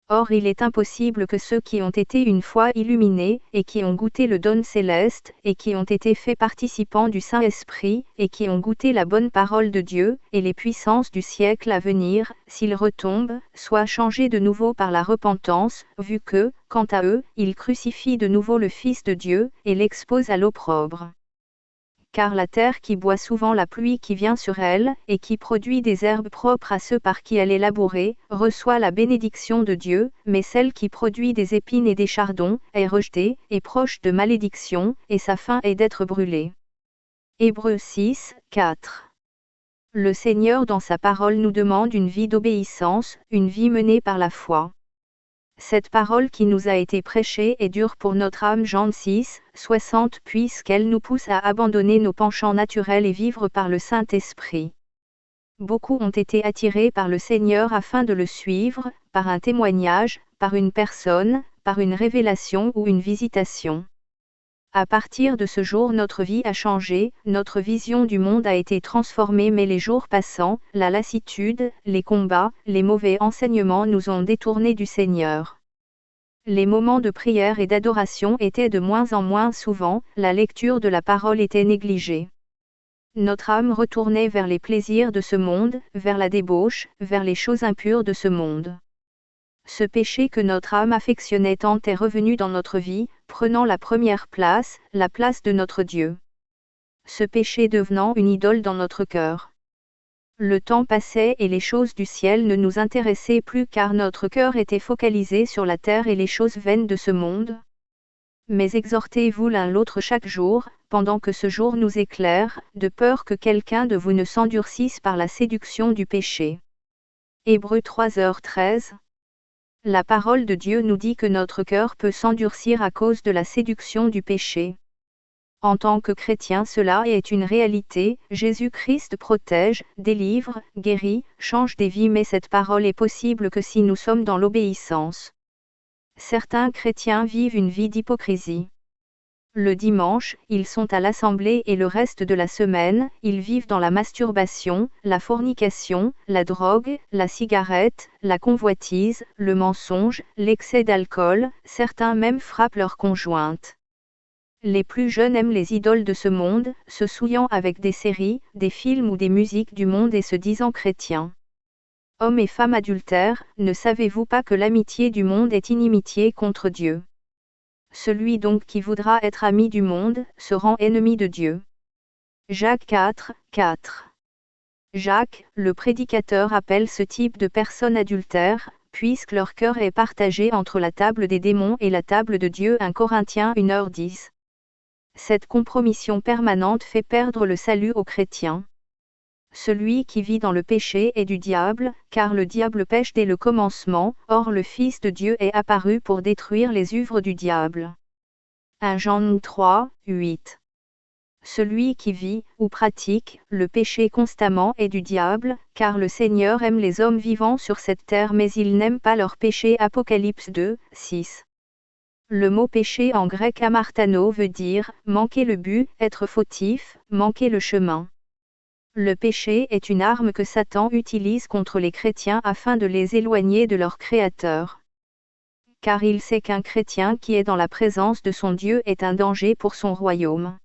Or il est impossible que ceux qui ont été une fois illuminés, et qui ont goûté le don céleste, et qui ont été faits participants du Saint-Esprit, et qui ont goûté la bonne parole de Dieu, et les puissances du siècle à venir, s'ils retombent, soient changés de nouveau par la repentance, vu que, quant à eux, ils crucifient de nouveau le Fils de Dieu, et l'exposent à l'opprobre. Car la terre qui boit souvent la pluie qui vient sur elle, et qui produit des herbes propres à ceux par qui elle est labourée, reçoit la bénédiction de Dieu, mais celle qui produit des épines et des chardons, est rejetée, et proche de malédiction, et sa fin est d'être brûlée. Hébreux 6, 4. Le Seigneur dans sa parole nous demande une vie d'obéissance, une vie menée par la foi. Cette parole qui nous a été prêchée est dure pour notre âme. Jean 6, 60 puisqu'elle nous pousse à abandonner nos penchants naturels et vivre par le Saint-Esprit. Beaucoup ont été attirés par le Seigneur afin de le suivre, par un témoignage, par une personne, par une révélation ou une visitation. À partir de ce jour notre vie a changé, notre vision du monde a été transformée mais les jours passant, la lassitude, les combats, les mauvais enseignements nous ont détournés du Seigneur. Les moments de prière et d'adoration étaient de moins en moins souvent, la lecture de la parole était négligée. Notre âme retournait vers les plaisirs de ce monde, vers la débauche, vers les choses impures de ce monde. Ce péché que notre âme affectionnait tant est revenu dans notre vie, prenant la première place, la place de notre Dieu. Ce péché devenant une idole dans notre cœur. Le temps passait et les choses du ciel ne nous intéressaient plus car notre cœur était focalisé sur la terre et les choses vaines de ce monde. Mais exhortez-vous l'un l'autre chaque jour, pendant que ce jour nous éclaire, de peur que quelqu'un de vous ne s'endurcisse par la séduction du péché. Hébreux 3h13. La parole de Dieu nous dit que notre cœur peut s'endurcir à cause de la séduction du péché. En tant que chrétien, cela est une réalité. Jésus-Christ protège, délivre, guérit, change des vies, mais cette parole est possible que si nous sommes dans l'obéissance. Certains chrétiens vivent une vie d'hypocrisie. Le dimanche, ils sont à l'assemblée et le reste de la semaine, ils vivent dans la masturbation, la fornication, la drogue, la cigarette, la convoitise, le mensonge, l'excès d'alcool, certains même frappent leur conjointe. Les plus jeunes aiment les idoles de ce monde, se souillant avec des séries, des films ou des musiques du monde et se disant chrétiens. Hommes et femmes adultères, ne savez-vous pas que l'amitié du monde est inimitié contre Dieu ? Celui donc qui voudra être ami du monde, se rend ennemi de Dieu. Jacques 4, 4. Jacques, le prédicateur, appelle ce type de personnes adultères, puisque leur cœur est partagé entre la table des démons et la table de Dieu. 1 Corinthiens 1h10. Cette compromission permanente fait perdre le salut aux chrétiens. Celui qui vit dans le péché est du diable, car le diable pêche dès le commencement, or le Fils de Dieu est apparu pour détruire les œuvres du diable. 1 Jean 3, 8. Celui qui vit, ou pratique, le péché constamment est du diable, car le Seigneur aime les hommes vivants sur cette terre mais il n'aime pas leur péché. Apocalypse 2, 6. Le mot péché en grec amartano veut dire manquer le but, être fautif, manquer le chemin. Le péché est une arme que Satan utilise contre les chrétiens afin de les éloigner de leur Créateur. Car il sait qu'un chrétien qui est dans la présence de son Dieu est un danger pour son royaume.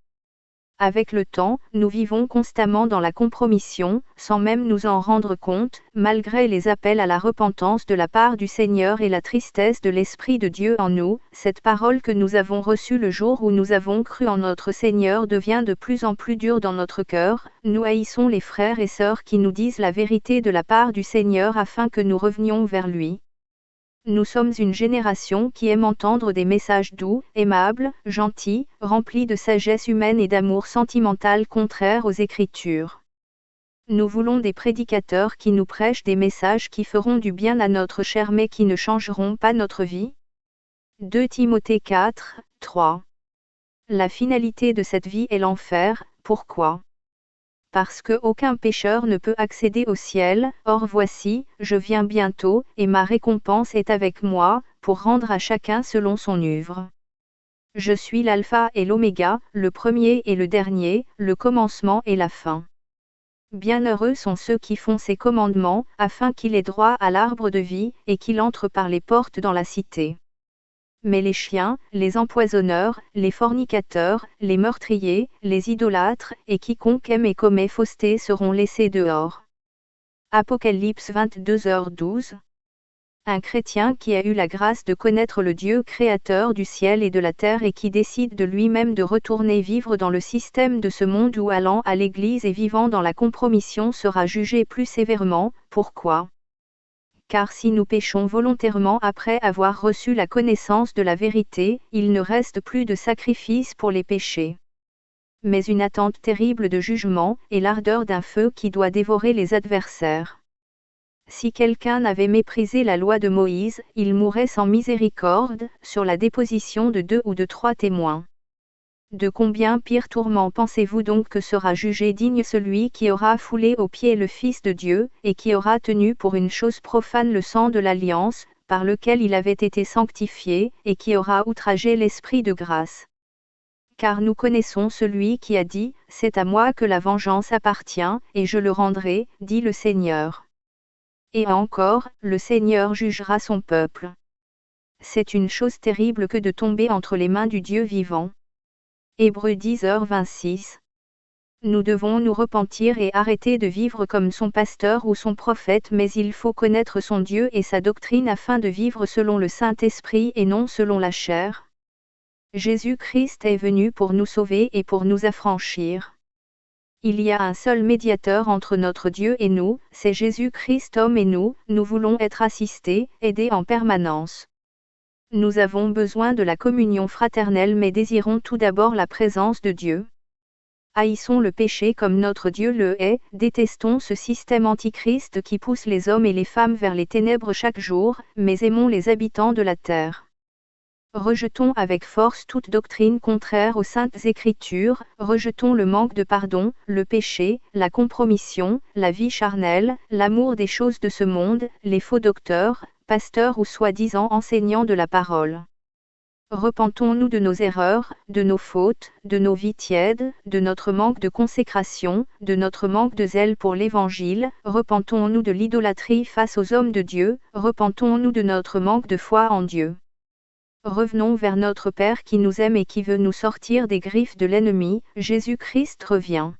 Avec le temps, nous vivons constamment dans la compromission, sans même nous en rendre compte, malgré les appels à la repentance de la part du Seigneur et la tristesse de l'Esprit de Dieu en nous. Cette parole que nous avons reçue le jour où nous avons cru en notre Seigneur devient de plus en plus dure dans notre cœur. Nous haïssons les frères et sœurs qui nous disent la vérité de la part du Seigneur afin que nous revenions vers lui. Nous sommes une génération qui aime entendre des messages doux, aimables, gentils, remplis de sagesse humaine et d'amour sentimental contraires aux Écritures. Nous voulons des prédicateurs qui nous prêchent des messages qui feront du bien à notre chair mais qui ne changeront pas notre vie. 2 Timothée 4, 3. La finalité de cette vie est l'enfer. Pourquoi ? Parce que aucun pécheur ne peut accéder au ciel, or voici, je viens bientôt, et ma récompense est avec moi, pour rendre à chacun selon son œuvre. Je suis l'alpha et l'oméga, le premier et le dernier, le commencement et la fin. Bienheureux sont ceux qui font ses commandements, afin qu'il ait droit à l'arbre de vie, et qu'il entre par les portes dans la cité. Mais les chiens, les empoisonneurs, les fornicateurs, les meurtriers, les idolâtres, et quiconque aime et commet fausseté seront laissés dehors. Apocalypse 22h12. Un chrétien qui a eu la grâce de connaître le Dieu créateur du ciel et de la terre et qui décide de lui-même de retourner vivre dans le système de ce monde ou allant à l'église et vivant dans la compromission sera jugé plus sévèrement. Pourquoi ? Car si nous péchons volontairement après avoir reçu la connaissance de la vérité, il ne reste plus de sacrifice pour les péchés, mais une attente terrible de jugement, et l'ardeur d'un feu qui doit dévorer les adversaires. Si quelqu'un avait méprisé la loi de Moïse, il mourrait sans miséricorde, sur la déposition de 2 ou de 3 témoins. De combien pire tourment pensez-vous donc que sera jugé digne celui qui aura foulé aux pieds le Fils de Dieu, et qui aura tenu pour une chose profane le sang de l'alliance, par lequel il avait été sanctifié, et qui aura outragé l'Esprit de grâce. Car nous connaissons celui qui a dit, « C'est à moi que la vengeance appartient, et je le rendrai, dit le Seigneur. » Et encore, le Seigneur jugera son peuple. C'est une chose terrible que de tomber entre les mains du Dieu vivant. Hébreux 10h26. Nous devons nous repentir et arrêter de vivre comme son pasteur ou son prophète, mais il faut connaître son Dieu et sa doctrine afin de vivre selon le Saint-Esprit et non selon la chair. Jésus-Christ est venu pour nous sauver et pour nous affranchir. Il y a un seul médiateur entre notre Dieu et nous, c'est Jésus-Christ homme et nous voulons être assistés, aidés en permanence. Nous avons besoin de la communion fraternelle mais désirons tout d'abord la présence de Dieu. Haïssons le péché comme notre Dieu le hait, détestons ce système antichrist qui pousse les hommes et les femmes vers les ténèbres chaque jour, mais aimons les habitants de la terre. Rejetons avec force toute doctrine contraire aux saintes Écritures, rejetons le manque de pardon, le péché, la compromission, la vie charnelle, l'amour des choses de ce monde, les faux docteurs, pasteurs ou soi-disant enseignants de la parole. Repentons-nous de nos erreurs, de nos fautes, de nos vies tièdes, de notre manque de consécration, de notre manque de zèle pour l'Évangile, repentons-nous de l'idolâtrie face aux hommes de Dieu, repentons-nous de notre manque de foi en Dieu. Revenons vers notre Père qui nous aime et qui veut nous sortir des griffes de l'ennemi, Jésus-Christ revient.